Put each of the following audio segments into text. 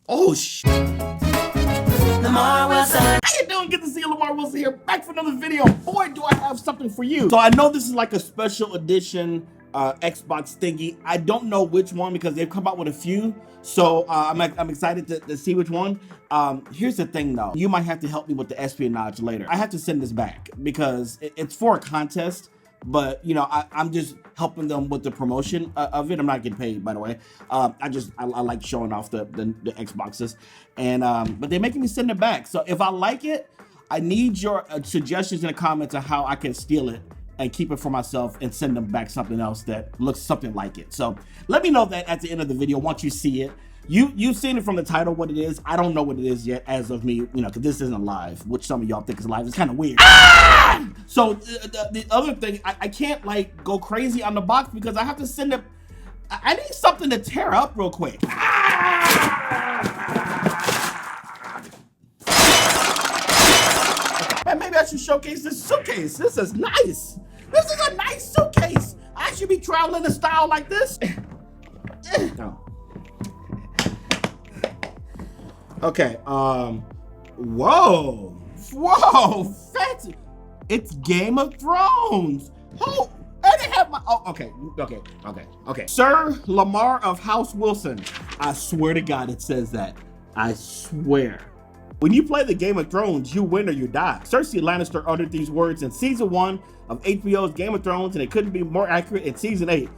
Oh, shit. Lamarr Wilson. How you doing? Good to see you, Lamarr Wilson here, back for another video. Boy, do I have something for you. So I know this is like a special edition Xbox thingy. I don't know which one because they've come out with a few. So I'm excited to see which one. Here's the thing though. You might have to help me with the espionage later. I have to send this back because it's for a contest. But you know, I'm just helping them with the promotion of it. I'm not getting paid, by the way. I like showing off the Xboxes, and but they're making me send it back. So if I like it, I need your suggestions in the comments of how I can steal it and keep it for myself and send them back something else that looks something like it. So let me know that at the end of the video once you see it. You've seen it from the title what it is. I don't know what it is yet as of me, you know, because this isn't live, which some of y'all think is live. It's kind of weird. So the other thing, I can't like go crazy on the box because I have to send it. I need something to tear up real quick. And maybe I should showcase this suitcase. This is nice. This is a nice suitcase. I should be traveling in style like this. No. Okay, whoa, fancy. It's Game of Thrones. Oh, and they have my, oh, okay. Sir Lamarr of House Wilson. I swear to God it says that. I swear. When you play the Game of Thrones, you win or you die. Cersei Lannister uttered these words in season 1 of HBO's Game of Thrones, and it couldn't be more accurate in season 8.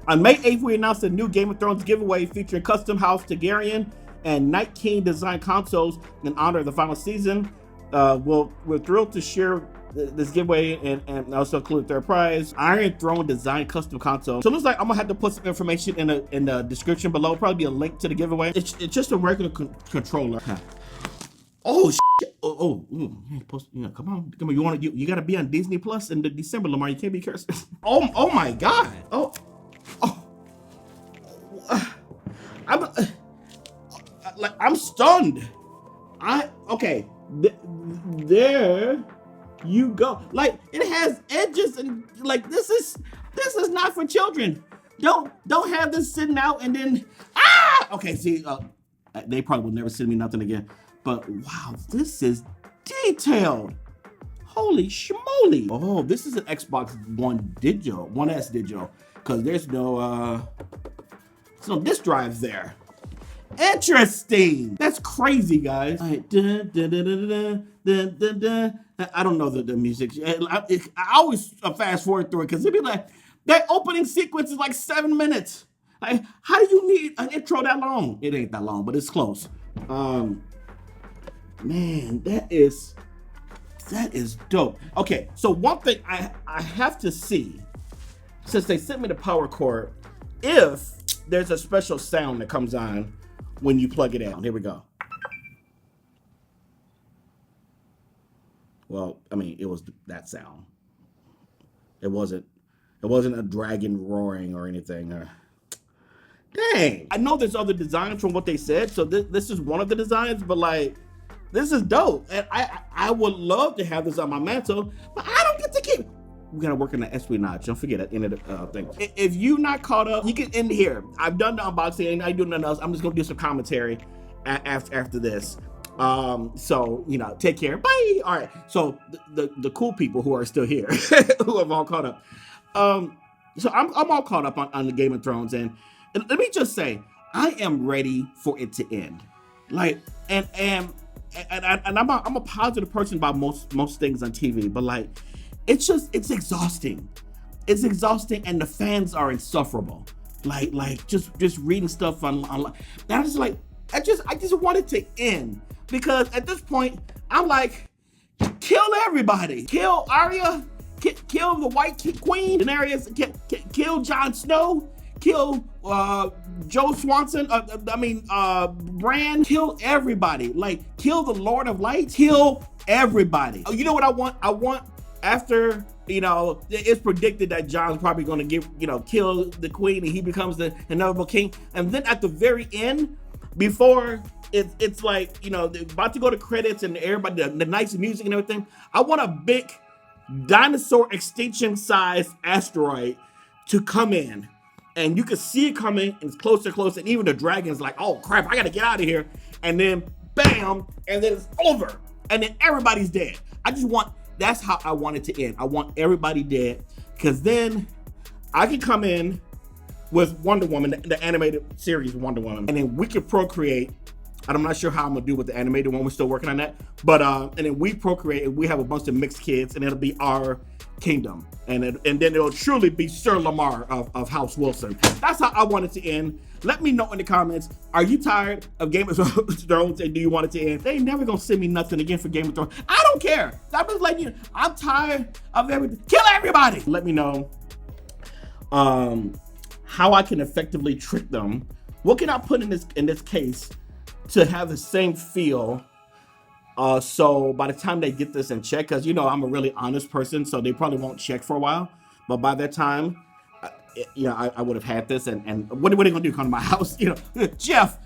On May 8th, we announced a new Game of Thrones giveaway featuring custom House Targaryen and Night King design consoles in honor of the final season. We're thrilled to share this giveaway and also include third prize Iron Throne design custom console. So it looks like I'm gonna have to put some information in the description below. Probably be a link to the giveaway. It's just a regular controller. Oh shit! Come on! You gotta be on Disney Plus in December, Lamarr. You can't be cursed. Oh my God! I'm stunned. There you go. Like it has edges and like this is not for children. Don't have this sitting out and then okay, see, they probably will never send me nothing again. But wow, this is detailed. Holy schmoly. Oh, this is an Xbox One S digital, because there's no disk drives there. Interesting. That's crazy, guys. Right. I don't know the music. I always fast forward through it because it'd be like that opening sequence is like 7 minutes. Like, how do you need an intro that long? It ain't that long, but it's close. Man, that is dope. Okay, so one thing I have to see, since they sent me the power cord, if there's a special sound that comes on when you plug it in. Here we go. Well, I mean, it was that sound. It wasn't a dragon roaring or anything. Dang. I know there's other designs from what they said, so this is one of the designs, but like, this is dope. And I would love to have this on my mantle, but I don't get to keep. We gotta work on the espionage. Don't forget at the end of the thing. If you're not caught up, you can end here. I've done the unboxing and I do nothing else. I'm just gonna do some commentary after this. So you know, take care. Bye. All right. So the cool people who are still here, who have all caught up. So I'm all caught up on the Game of Thrones, and let me just say, I am ready for it to end. Like, and I'm a positive person about most things on TV, but like, it's exhausting. It's exhausting, and the fans are insufferable. Like just reading stuff online. That is like, I just want it to end, because at this point I'm like, kill everybody. Kill Arya. Kill the White Queen. Daenerys. Kill Jon Snow. Kill Joe Swanson. Bran. Kill everybody. Like, kill the Lord of Light. Kill everybody. Oh, you know what I want? I want, after, you know, it's predicted that Jon's probably going to kill the queen and he becomes the inevitable king. And then at the very end, before it's like, you know, they're about to go to credits and everybody, the nice music and everything, I want a big dinosaur extinction size asteroid to come in and you can see it coming, and it's closer, closer, and even the dragon's like, oh crap, I gotta get out of here, and then bam, and then it's over, and then everybody's dead. That's how I want it to end. I want everybody dead, because then I can come in with Wonder Woman, the animated series Wonder Woman, and then we can procreate. And I'm not sure how I'm gonna do with the animated one. We're still working on that. But and then we procreate, and we have a bunch of mixed kids, and it'll be our kingdom. And then it'll truly be Sir Lamarr of House Wilson. That's how I want it to end. Let me know in the comments. Are you tired of Game of Thrones, and do you want it to end? They ain't never gonna send me nothing again for Game of Thrones. I don't care. I'm just letting you know, I'm tired of everything. Kill everybody. Let me know how I can effectively trick them. What can I put in this case to have the same feel, so by the time they get this in check, because I'm a really honest person, so they probably won't check for a while, but by that time, I would have had this, and what are they gonna do? Come to my house? Jeff,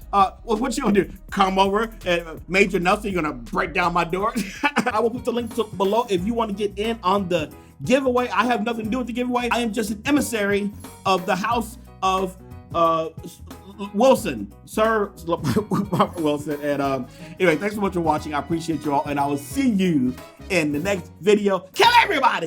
what you gonna do? Come over and Major Nelson, you're gonna break down my door? I will put the link below if you want to get in on the giveaway. I have nothing to do with the giveaway. I am just an emissary of the House of Wilson, Sir Wilson. And anyway, thanks so much for watching. I appreciate you all, and I will see you in the next video. Kill everybody!